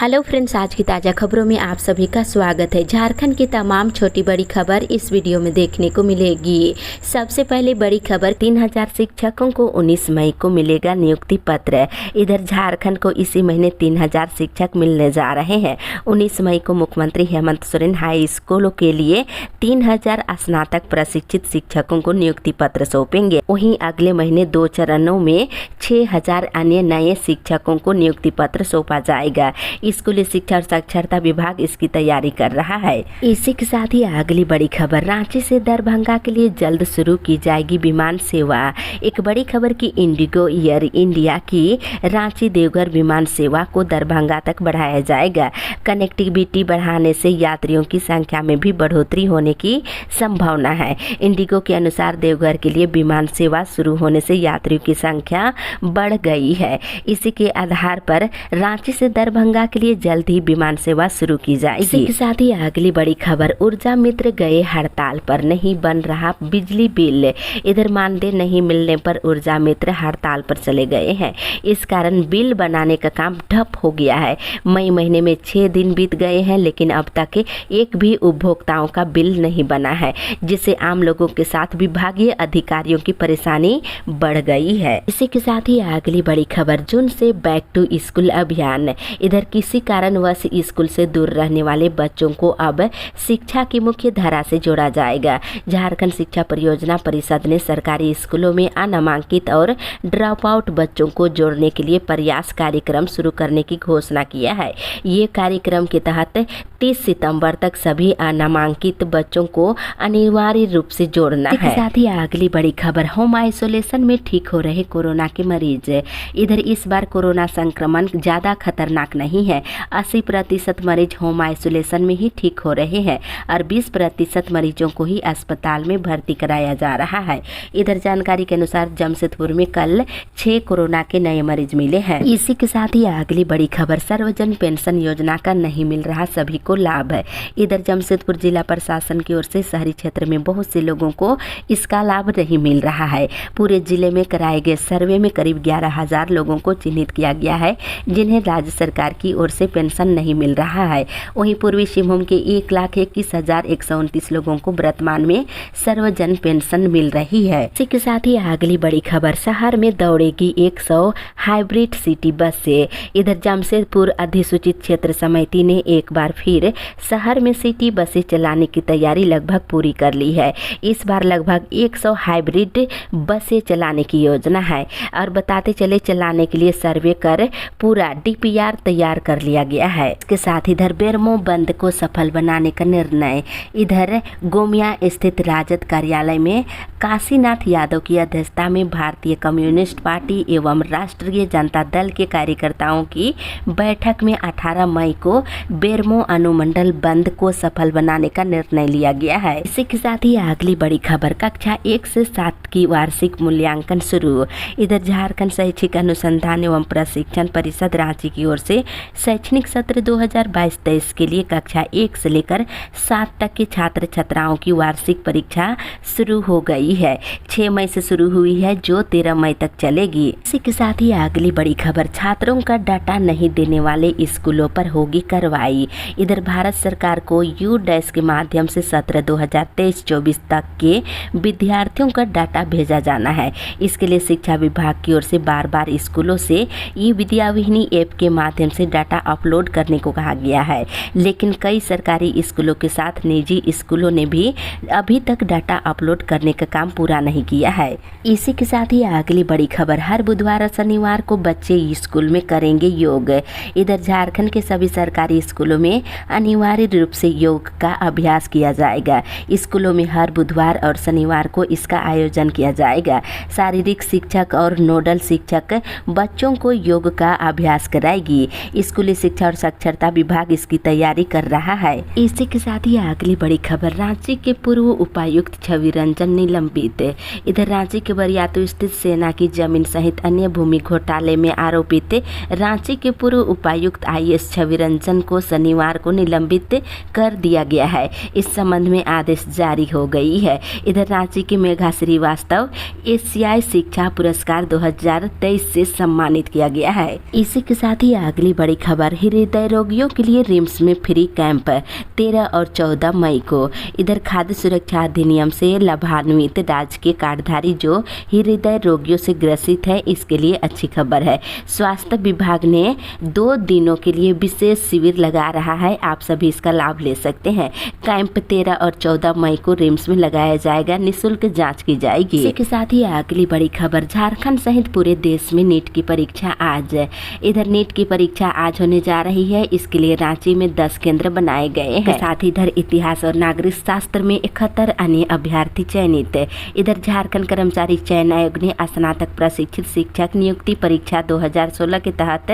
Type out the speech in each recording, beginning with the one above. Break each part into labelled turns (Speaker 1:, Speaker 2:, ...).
Speaker 1: Hello friends, आज की ताज़ा खबरों में आप सभी का स्वागत है। झारखंड की तमाम छोटी बड़ी खबर इस वीडियो में देखने को मिलेगी। सबसे पहले बड़ी खबर, 3000 शिक्षकों को 19 मई को मिलेगा नियुक्ति पत्र। इधर झारखंड को इसी महीने 3000 शिक्षक मिलने जा रहे हैं। 19 मई को मुख्यमंत्री हेमंत सोरेन हाई स्कूलों के लिए 3000 स्नातक प्रशिक्षित शिक्षकों को नियुक्ति पत्र सौंपेंगे। वहीं अगले महीने 2 चरणों में 6000 अन्य नए शिक्षकों को नियुक्ति पत्र सौंपा जाएगा। स्कूली शिक्षा और साक्षरता विभाग इसकी तैयारी कर रहा है। इसी के साथ ही अगली बड़ी खबर, रांची से दरभंगा के लिए जल्द शुरू की जाएगी विमान सेवा। एक बड़ी खबर की इंडिगो एयर इंडिया की रांची देवघर विमान सेवा को दरभंगा तक बढ़ाया जाएगा। कनेक्टिविटी बढ़ाने से यात्रियों की संख्या में भी बढ़ोतरी होने की संभावना है। इंडिगो के अनुसार देवघर के लिए विमान सेवा शुरू होने से यात्रियों की संख्या बढ़ गई है। इसी के आधार पर रांची से दरभंगा के लिए जल्द ही विमान सेवा शुरू की जाएगी। इसी के साथ ही अगली बड़ी खबर, ऊर्जा मित्र गए हड़ताल पर, नहीं बन रहा बिजली बिल। इधर मानदेय नहीं मिलने पर ऊर्जा मित्र हड़ताल पर चले गए हैं। इस कारण बिल बनाने का काम ठप हो गया है। मई महीने में 6 दिन बीत गए हैं, लेकिन अब तक एक भी उपभोक्ताओं का बिल नहीं बना है, जिससे आम लोगों के साथ विभागीय अधिकारियों की परेशानी बढ़ गई है। इसी के साथ ही अगली बड़ी खबर, जून से बैक टू स्कूल अभियान। इधर किसी कारणवश स्कूल से दूर रहने वाले बच्चों को अब शिक्षा की मुख्य धारा से जोड़ा जाएगा। झारखंड शिक्षा परियोजना परिषद ने सरकारी स्कूलों में अनामांकित और ड्रॉप आउट बच्चों को जोड़ने के लिए प्रयास कार्यक्रम शुरू करने की घोषणा किया है। ये कार्यक्रम के तहत 30 सितंबर तक सभी अनामांकित बच्चों को अनिवार्य रूप से जोड़ना है। साथ ही अगली बड़ी खबर, होम आइसोलेशन में ठीक हो रहे कोरोना के मरीज। इधर इस बार कोरोना संक्रमण ज्यादा खतरनाक नहीं है। 80% मरीज होम आइसोलेशन में ही ठीक हो रहे हैं और 20% मरीजों को ही अस्पताल में भर्ती कराया जा रहा है। इधर जानकारी के अनुसार जमशेदपुर में कल 6 कोरोना के नए मरीज मिले हैं। इसी के साथ ही अगली बड़ी खबर, सर्वजन पेंशन योजना का नहीं मिल रहा सभी को लाभ है। इधर जमशेदपुर जिला प्रशासन की ओर से शहरी क्षेत्र में बहुत से लोगों को इसका लाभ नहीं मिल रहा है। पूरे जिले में कराए गए सर्वे में करीब 11000 लोगों को चिन्हित किया गया है, जिन्हें राज्य सरकार की ओर से पेंशन नहीं मिल रहा है। वहीं पूर्वी सिंहभूम के 1,21,129 लोगों को वर्तमान में सर्वजन पेंशन मिल रही है। इसी के साथ ही अगली बड़ी खबर, शहर में दौड़ेगी 100 हाइब्रिड सिटी बस से। इधर जमशेदपुर अधिसूचित क्षेत्र समिति ने एक बार फिर शहर में सिटी बसें चलाने की तैयारी लगभग पूरी कर ली है। इस बार लगभग 100 हाइब्रिड बसें चलाने की योजना है और बताते चले चलाने के लिए सर्वे कर पूरा DPR तैयार कर लिया गया है। इसके साथ इधर बेरमो बंद को सफल बनाने का निर्णय। इधर गोमिया स्थित राजद कार्यालय में काशीनाथ यादव की अध्यक्षता में भारतीय कम्युनिस्ट पार्टी एवं राष्ट्रीय जनता दल के कार्यकर्ताओं की बैठक में 18 मई को बेरमो अनुमंडल बंद को सफल बनाने का निर्णय लिया गया है। इसी के साथ ही अगली बड़ी खबर, कक्षा 1 से 7 की वार्षिक मूल्यांकन शुरू। इधर झारखंड शैक्षिक अनुसंधान एवं प्रशिक्षण परिषद रांची की ओर से शैक्षणिक सत्र 2022-23 के लिए कक्षा 1 से लेकर 7 तक के छात्र छात्राओं की वार्षिक परीक्षा शुरू हो गई है। 6 मई से शुरू हुई है, जो 13 मई तक चलेगी। इसी के साथ ही अगली बड़ी खबर, छात्रों का डाटा नहीं देने वाले स्कूलों पर होगी कार्रवाई। इधर भारत सरकार को U- के माध्यम से सत्र 2023-24 तक के विद्यार्थियों का डाटा भेजा जाना है। इसके लिए शिक्षा विभाग की ओर से बार बार स्कूलों से विद्यावाहिनी ऐप के माध्यम से डाटा अपलोड करने को कहा गया है, लेकिन कई सरकारी स्कूलों के साथ निजी स्कूलों ने भी अभी तक डाटा अपलोड करने का काम पूरा नहीं किया है। इसी के साथ ही अगली बड़ी खबर, हर बुधवार और शनिवार को बच्चे स्कूल में करेंगे योग। इधर झारखंड के सभी सरकारी स्कूलों में अनिवार्य रूप से योग का अभ्यास किया जाएगा। स्कूलों में हर बुधवार और शनिवार को इसका आयोजन किया जाएगा। शारीरिक शिक्षक और नोडल शिक्षक बच्चों को योग का अभ्यास कराएगी। स्कूली शिक्षा और साक्षरता विभाग इसकी तैयारी कर रहा है। इसी के साथ ही अगली बड़ी खबर, रांची के पूर्व उपायुक्त छवि रंजन निलंबित। इधर रांची के बरियातू स्थित सेना की जमीन सहित अन्य भूमि घोटाले में आरोपित रांची के पूर्व उपायुक्त IAS छवि रंजन को शनिवार को निलंबित कर दिया गया है। इस संबंध में आदेश जारी हो गई है। इधर रांची की मेघा श्रीवास्तव एशियाई शिक्षा पुरस्कार 2023 से सम्मानित किया गया है। इसी के साथ ही अगली बड़ी खबर, हृदय रोगियों के लिए रिम्स में फ्री कैंप 13 और 14 मई को। इधर खाद्य सुरक्षा अधिनियम से लाभान्वित राज्य के कार्डधारी जो हृदय रोगियों से ग्रसित है, इसके लिए अच्छी खबर है। स्वास्थ्य विभाग ने 2 दिनों के लिए विशेष शिविर लगा रहा है, आप सभी इसका लाभ ले सकते हैं। कैंप 13 और 14 मई को रिम्स में लगाया जाएगा, निःशुल्क जांच की जाएगी। इसी के साथ ही अगली बड़ी खबर, झारखंड सहित पूरे देश में नीट की परीक्षा आज। इधर नीट की परीक्षा आज होने जा रही है, इसके लिए रांची में 10 केंद्र बनाए गए हैं। साथ ही इधर इतिहास और नागरिक शास्त्र में 71 अन्य अभ्यर्थी चयनित। इधर झारखंड कर्मचारी चयन आयोग ने स्नातक प्रशिक्षित शिक्षक नियुक्ति परीक्षा 2016 के तहत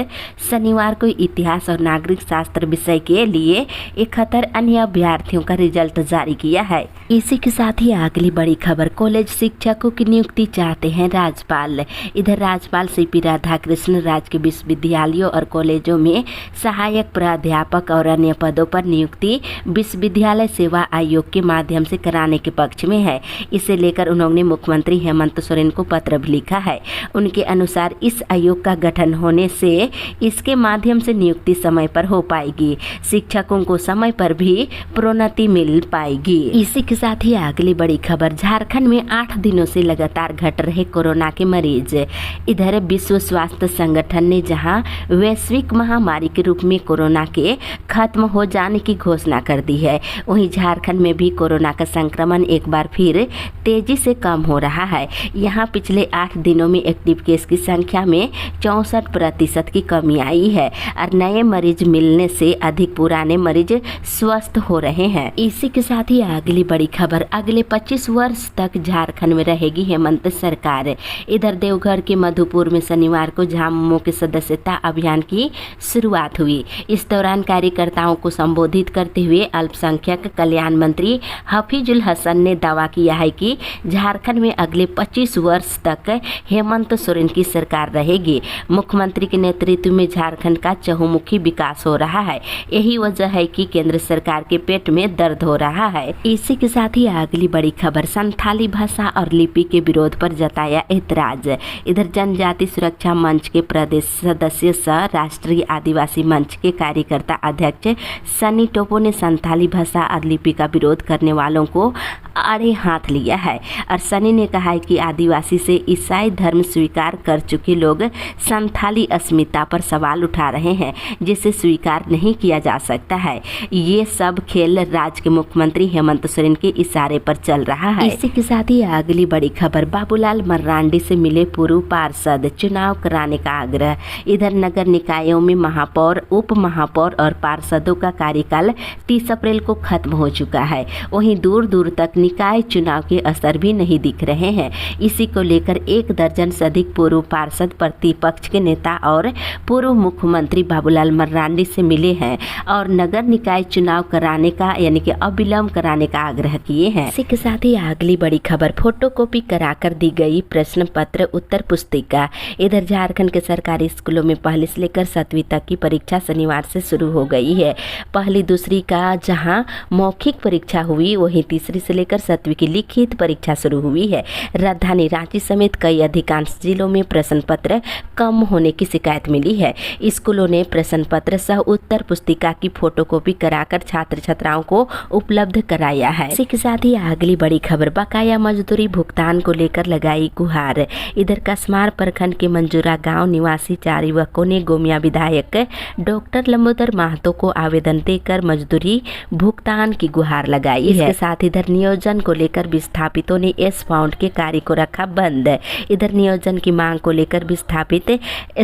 Speaker 1: शनिवार को इतिहास और नागरिक शास्त्र विषय के लिए 71 अन्य अभ्यर्थियों का रिजल्ट जारी किया है। इसी के साथ ही अगली बड़ी खबर, कॉलेज शिक्षकों की नियुक्ति चाहते हैं राज्यपाल। इधर राज्यपाल सीपी राधाकृष्णन राज्य के विश्वविद्यालयों और कॉलेजों में सहायक प्राध्यापक और अन्य पदों पर नियुक्ति विश्वविद्यालय सेवा आयोग के माध्यम से कराने के पक्ष में है। इसे लेकर उन्होंने मुख्यमंत्री हेमंत सोरेन को पत्र भी लिखा है। उनके अनुसार इस आयोग का गठन होने से इसके माध्यम से नियुक्ति समय पर हो पाएगी, शिक्षकों को समय पर भी प्रोन्नति मिल पाएगी। इसी के साथ ही अगली बड़ी खबर, झारखंड में 8 दिनों से लगातार घट रहे कोरोना के मरीज। इधर विश्व स्वास्थ्य संगठन ने जहां वैश्विक महामारी के रूप में कोरोना के खत्म हो जाने की घोषणा कर दी है, वहीं झारखंड में भी कोरोना का संक्रमण एक बार फिर तेजी से कम हो रहा है। यहां पिछले 8 दिनों में एक्टिव केस की संख्या में 64% की कमी आई है और नए मरीज मिलने से अधिक पुराने मरीज स्वस्थ हो रहे हैं। इसी के साथ ही अगली बड़ी खबर, अगले 25 वर्ष तक झारखंड में रहेगी हेमंत सरकार। इधर देवघर के मधुपुर में शनिवार को झामुमो के सदस्यता अभियान की शुरुआत हुई। इस दौरान कार्यकर्ताओं को संबोधित करते हुए अल्पसंख्यक कल्याण मंत्री हफीजुल हसन ने दावा किया है कि झारखंड में अगले 25 वर्ष तक हेमंत सोरेन की सरकार रहेगी। मुख्यमंत्री के नेतृत्व में झारखंड का चहुमुखी विकास हो रहा है, यही वजह है कि केंद्र सरकार के पेट में दर्द हो रहा है। इसी के साथ ही अगली बड़ी खबर, संथाली भाषा और लिपि के विरोध पर जताया ऐतराज। इधर जनजाति सुरक्षा मंच के प्रदेश सदस्य सह राष्ट्रीय आदिवासी मंच के कार्यकर्ता अध्यक्ष सनी टोपो ने संथाली भाषा और लिपि का विरोध करने वालों को आड़े हाथ लिया है और सनी ने कहा है कि आदिवासी से ईसाई धर्म स्वीकार कर चुके लोग संथाली अस्मिता पर सवाल उठा रहे हैं, जिसे स्वीकार नहीं किया जा सकता है। ये सब खेल राज्य के मुख्यमंत्री हेमंत सोरेन के इशारे पर चल रहा है। इसी के साथ ही अगली बड़ी खबर, बाबूलाल मर्रांडी से मिले पूर्व पार्षद, चुनाव कराने का आग्रह। इधर नगर निकायों में महापौर, उप महापौर और पार्षदों का कार्यकाल 30 अप्रैल को खत्म हो चुका है। वहीं दूर दूर तक निकाय चुनाव के असर भी नहीं दिख रहे हैं। इसी को लेकर 1 दर्जन से अधिक पूर्व पार्षद प्रतिपक्ष के नेता और पूर्व मुख्यमंत्री बाबूलाल मर्रांडी से मिले हैं और नगर निकाय चुनाव कराने का यानी कि अविलंब कराने का आग्रह किए हैं। इसी के साथ ही अगली बड़ी खबर, फोटोकॉपी कराकर दी गई प्रश्न पत्र उत्तर पुस्तिका। इधर झारखंड के सरकारी स्कूलों में पहली से लेकर 7वीं तक की परीक्षा शनिवार से शुरू हो गई है। पहली दूसरी का जहां मौखिक परीक्षा हुई, वहीं तीसरी से लेकर 7वीं की लिखित परीक्षा शुरू हुई है। राजधानी रांची समेत कई अधिकांश जिलों में प्रश्न पत्र कम होने की शिकायत मिली है। स्कूलों ने प्रश्न पत्र सह उत्तर पुस्तिका की फोटोकॉपी कराकर छात्र छात्राओं को उपलब्ध कराया है। इसी के साथ ही अगली बड़ी खबर, बकाया मजदूरी भुगतान को लेकर लगाई गुहार। इधर कसमार प्रखंड के मंजूरा गांव निवासी 4 युवकों ने गोमिया विधायक डॉक्टर लंबोदर महतो को आवेदन देकर मजदूरी भुगतान की गुहार लगाई है। इसके साथ इधर नियोजन को लेकर विस्थापितों ने एस फाउंड के कार्य को रखा बंद। इधर नियोजन की मांग को लेकर विस्थापित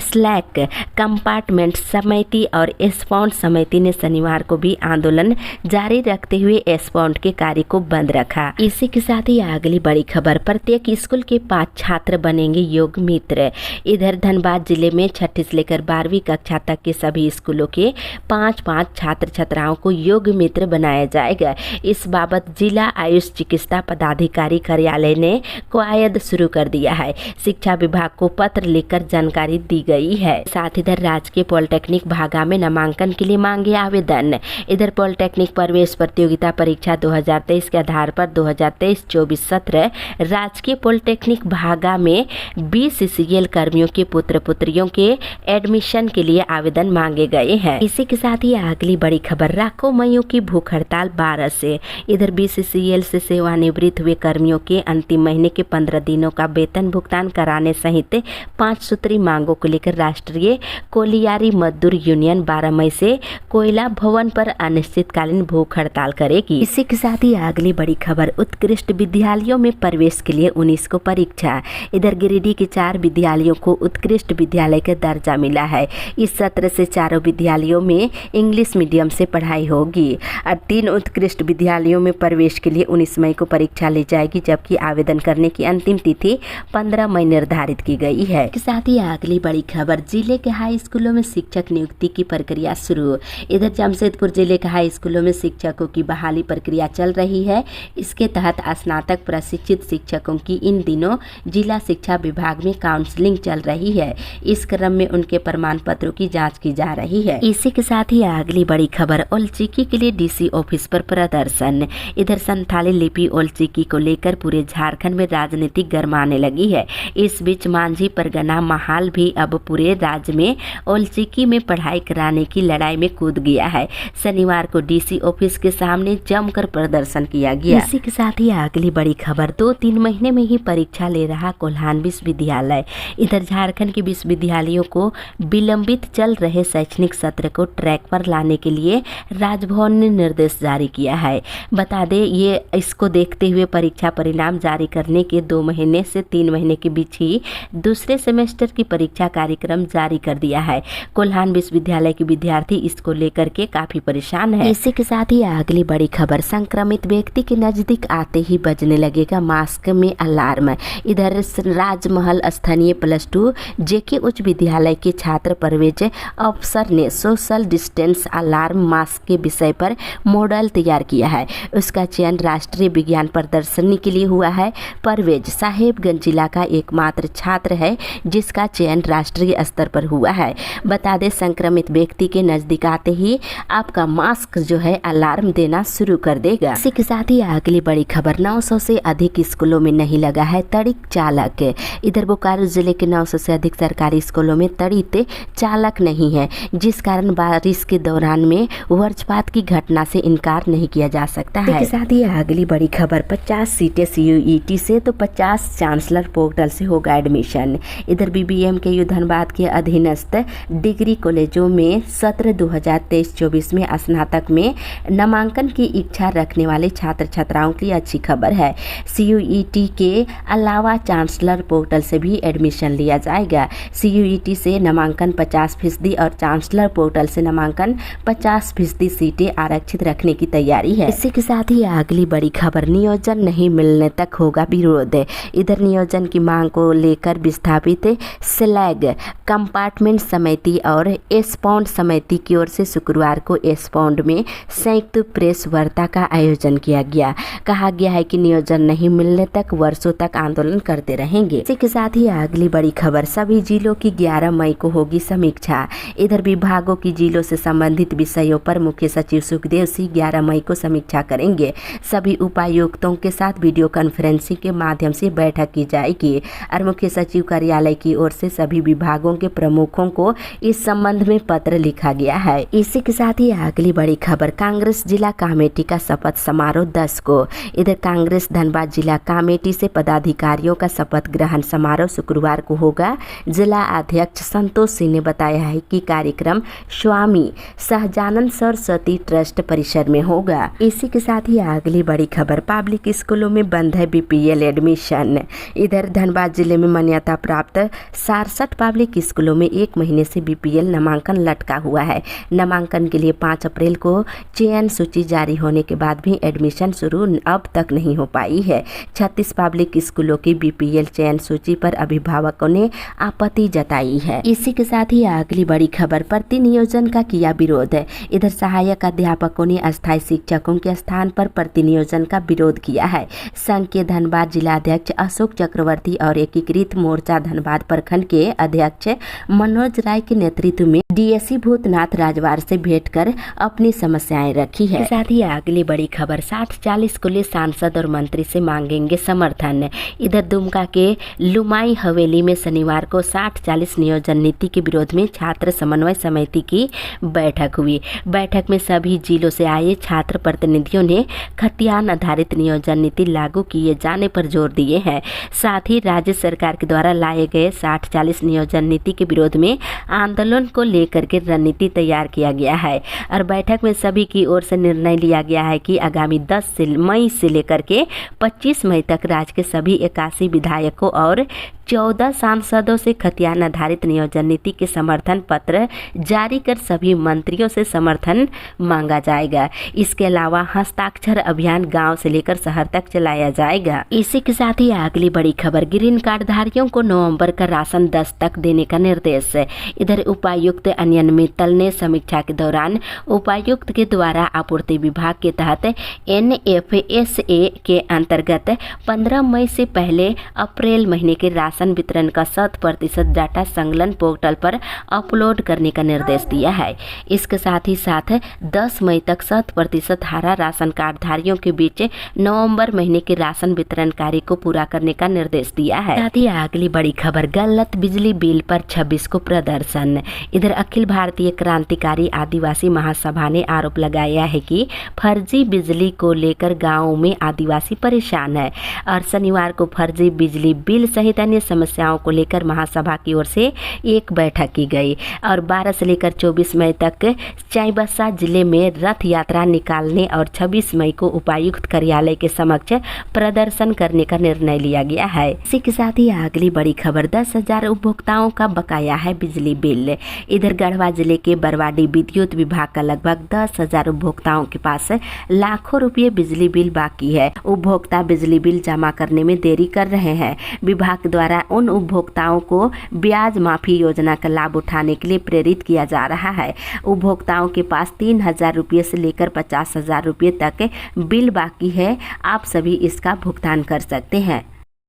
Speaker 1: स्लैक कंपार्टमेंट समिति और एस फाउंड समिति ने शनिवार को भी आंदोलन जारी रखते हुए एस फाउंड के कार्य को बंद रखा। इसी के साथ ही अगली बड़ी खबर, प्रत्येक स्कूल के 5 छात्र बनेंगे योग मित्र। इधर धनबाद जिले में 6ठी से लेकर 12वीं कक्षा तक के सभी स्कूलों के 5-5 छात्र छात्राओं को योग मित्र बनाया जाएगा। इस बाबत जिला आयुष चिकित्सा पदाधिकारी कार्यालय ने कवायद शुरू कर दिया है। शिक्षा विभाग को पत्र लिखकर जानकारी दी गई है। साथ इधर राजकीय पॉलिटेक्निक भागा में नामांकन के लिए मांगे आवेदन। इधर पॉलिटेक्निक प्रवेश प्रतियोगिता परीक्षा 2023 के आधार पर 2023-24 सत्र राजकीय पॉलिटेक्निक भागा में 20 CCL कर्मियों के पुत्र पुत्रियों के एडमिशन के लिए आवेदन मांगे गए हैं। इसी के साथ ही अगली बड़ी खबर, लाखों मईयों की भूख हड़ताल 12 से। इधर BCCL से सेवानिवृत्त हुए कर्मियों के अंतिम महीने के 15 दिनों का वेतन भुगतान कराने सहित 5 सूत्री मांगों को लेकर राष्ट्रीय कोलियारी मजदूर यूनियन 12 मई से कोयला भवन पर अनिश्चितकालीन भूख हड़ताल करेगी। इसी के साथ ही अगली बड़ी खबर, उत्कृष्ट विद्यालयों में प्रवेश के लिए 19 को परीक्षा। इधर गिरिडीह के 4 विद्यालयों को उत्कृष्ट विद्यालय का दर्जा मिला है। इस सत्र से चारों विद्यालयों में इंग्लिश मीडियम से पढ़ाई होगी और 3 उत्कृष्ट विद्यालयों में प्रवेश के लिए 19 मई को परीक्षा ली जाएगी, जबकि आवेदन करने की अंतिम तिथि 15 मई निर्धारित की गई है। के साथ ही अगली बड़ी खबर, जिले के हाई स्कूलों में शिक्षक नियुक्ति की प्रक्रिया शुरू। इधर जमशेदपुर जिले के हाई स्कूलों में शिक्षकों की बहाली प्रक्रिया चल रही है। इसके तहत स्नातक प्रशिक्षित शिक्षकों की इन दिनों जिला शिक्षा विभाग में काउंसलिंग चल रही है। इस क्रम में उनके प्रमाण पत्रों की जांच की जा रही है। इसी के साथ ही अगली बड़ी खबर, औलचिकी के लिए DC ऑफिस पर प्रदर्शन। इधर संथाली लिपि औलचिकी को लेकर पूरे झारखंड में राजनीति गरमाने लगी है। इस बीच मांझी परगना महाल भी अब पूरे राज्य में औलचिकी में पढ़ाई कराने की लड़ाई में कूद गया है। शनिवार को DC ऑफिस के सामने जमकर प्रदर्शन किया गया। इसी के साथ ही अगली बड़ी खबर, 2-3 महीने में ही परीक्षा ले रहा कोल्हान विश्वविद्यालय। इधर झारखंड के विश्वविद्यालयों को विलंबित चल रहे शैक्षणिक सत्र को ट्रैक पर लाने के लिए राजभवन ने निर्देश जारी किया है। बता दें, ये इसको देखते हुए परीक्षा परिणाम जारी करने के 2 महीने से 3 महीने के बीच ही दूसरे सेमेस्टर की परीक्षा कार्यक्रम जारी कर दिया है। कोल्हान विश्वविद्यालय के विद्यार्थी इसको लेकर के काफी परेशान है। इसी के साथ ही अगली बड़ी खबर, संक्रमित व्यक्ति के नजदीक आते ही बजने लगेगा मास्क में अलार्म। इधर राजमहल स्थानीय +2 JK उच्च विद्यालय के छात्र परवेज अफसर ने सोशल डिस्टेंस अलार्म मास्क के विषय पर मॉडल तैयार किया है। उसका चयन राष्ट्रीय विज्ञान प्रदर्शनी के लिए हुआ है। परवेज साहेबगंज जिला का एकमात्र छात्र है जिसका चयन राष्ट्रीय स्तर पर हुआ है। बता दें, संक्रमित व्यक्ति के नजदीक आते ही आपका मास्क जो है अलार्म देना शुरू कर देगा। इसी के साथ ही अगली बड़ी खबर, 900 से अधिक स्कूलों में नहीं लगा है तड़ित चालक। इधर बोकारो जिले के 900 से अधिक सरकारी स्कूलों में तड़ित चालक नहीं है, जिस कारण बारिश के दौरान में वज्रपात की घटना से इनकार नहीं किया जा सकता है। इसके साथ ही अगली बड़ी खबर, 50 सीटें CUET से तो 50 चांसलर पोर्टल से होगा एडमिशन। इधर BBM के धनबाद के अधीनस्थ डिग्री कॉलेजों में सत्र 2023-24 में स्नातक में नामांकन की इच्छा रखने वाले छात्र छात्राओं के लिए अच्छी खबर है। CUET के अलावा चांसलर पोर्टल से भी एडमिशन लिया जाएगा। CUET से नामांकन 50% और चांसलर पोर्टल से नामांकन 50% सीटें आरक्षित रखने की तैयारी है। इसी के साथ ही अगली बड़ी खबर, नियोजन नहीं मिलने तक होगा विरोध। इधर नियोजन की मांग को लेकर विस्थापित स्लैग कंपार्टमेंट समिति और एसपॉन्ड समिति की ओर से शुक्रवार को एसपॉन्ड में संयुक्त प्रेस वार्ता का आयोजन किया गया। कहा गया है कि नियोजन नहीं मिलने तक वर्षों तक आंदोलन करते रहेंगे। इसी के साथ ही अगली बड़ी खबर, सभी जिलों की 11 मई को होगी समीक्षा। इधर विभागों की जिलों से संबंधित विषयों पर मुख्य सचिव सुखदेव सिंह 11 मई को समीक्षा करेंगे। सभी उपायुक्तों के साथ वीडियो कॉन्फ्रेंसिंग के माध्यम से बैठक की जाएगी और मुख्य सचिव कार्यालय की ओर से सभी विभागों के प्रमुखों को इस संबंध में पत्र लिखा गया है। इसी के साथ ही अगली बड़ी खबर, कांग्रेस जिला कमेटी का शपथ समारोह 10 को। इधर कांग्रेस धनबाद जिला कमेटी से पदाधिकारियों का शपथ ग्रहण समारोह शुक्रवार को होगा। जिला अध्यक्ष संतोष सिंह ने बताया है कि कार्यक्रम स्वामी सहजानंद सरस्वती ट्रस्ट परिसर में होगा। इसी के साथ ही अगली बड़ी खबर, पब्लिक स्कूलों में बंद है BPL एडमिशन। इधर धनबाद जिले में मान्यता प्राप्त 67 पब्लिक स्कूलों में 1 महीने से BPL नामांकन लटका हुआ है। नामांकन के लिए 5 अप्रैल को चयन सूची जारी होने के बाद भी एडमिशन शुरू अब तक नहीं हो पाई है। 36 पब्लिक स्कूलों की BPL चयन सूची पर अभिभावकों ने आपत्ति जताई है। इसी के साथ ही अगली बड़ी खबर, प्रतिनियोजन का किया विरोध। इधर सहायक अध्यापकों ने अस्थायी शिक्षकों के स्थान पर प्रतिनियोजन का विरोध किया है। संघ के धनबाद जिलाध्यक्ष अशोक चक्रवर्ती और एकीकृत मोर्चा धनबाद प्रखंड के अध्यक्ष मनोज राय के नेतृत्व में डीएससी भूतनाथ राजवार से भेंट कर अपनी समस्याएं रखी है। साथ ही अगली बड़ी खबर 60-40 को ले सांसद और मंत्री से मांगेंगे समर्थन। इधर दुमका के लुमाई हवेली में शनिवार को 60-40 नियोजन नीति के विरोध में छात्र समन्वय समिति की बैठक हुई। बैठक में सभी जिलों से आए छात्र प्रतिनिधियों ने खतियान आधारित नियोजन नीति लागू किए जाने पर जोर दिए हैं। साथ ही राज्य सरकार के द्वारा लाए गए 60-40 नियोजन नीति के विरोध में आंदोलन को लेकर के रणनीति तैयार किया गया है और बैठक में सभी की ओर से निर्णय लिया गया है कि आगामी 10 मई से लेकर के 25 मई तक राज्य के सभी 81 विधायकों और 14 सांसदों से खतियान आधारित नियोजन नीति के समर्थन पत्र जारी कर सभी मंत्रियों से समर्थन मांगा जाएगा। इसके अलावा हस्ताक्षर अभियान गांव से लेकर शहर तक चलाया जाएगा। इसी के साथ ही अगली बड़ी खबर, ग्रीन कार्ड धारियों को नवंबर का राशन 10 तक देने का निर्देश। इधर उपायुक्त अनियन मित्तल ने समीक्षा के दौरान उपायुक्त के द्वारा आपूर्ति विभाग के तहत NFSA के अंतर्गत 15 मई से पहले अप्रैल महीने के राशन वितरण का 100% डाटा संकलन पोर्टल पर अपलोड करने का निर्देश दिया है। इसके साथ ही साथ 10 मई तक 100% हरा राशन कार्ड धारियों के बीच नवंबर महीने के राशन वितरण कार्य को पूरा करने का निर्देश दिया है। साथ ही अगली बड़ी खबर, गलत बिजली बिल पर 26 को प्रदर्शन। इधर अखिल भारतीय क्रांतिकारी आदिवासी महासभा ने आरोप लगाया है कि फर्जी बिजली को लेकर गाँव में आदिवासी परेशान है और शनिवार को फर्जी बिजली बिल सहित अन्य समस्याओं को लेकर महासभा की ओर से एक बैठक की गई और 12 से लेकर 24 मई तक चाईबासा जिले में रथ यात्रा निकालने और 26 मई को उपायुक्त कार्यालय के समक्ष प्रदर्शन करने का निर्णय लिया गया है। इसी के साथ ही अगली बड़ी खबर, 10,000 उपभोक्ताओं का बकाया है बिजली बिल। इधर गढ़वा जिले के बरवाडी विद्युत विभाग का लगभग 10,000 उपभोक्ताओं के पास लाखों रुपये बिजली बिल बाकी है। उपभोक्ता बिजली बिल जमा करने में देरी कर रहे हैं। विभाग द्वारा उन उपभोक्ताओं को ब्याज माफी योजना का लाभ उठाने के लिए प्रेरित किया जा रहा है। उपभोक्ताओं के पास 3,000 रुपये से लेकर 50,000 रुपये तक बिल बाकी है। आप सभी इसका भुगतान कर सकते हैं।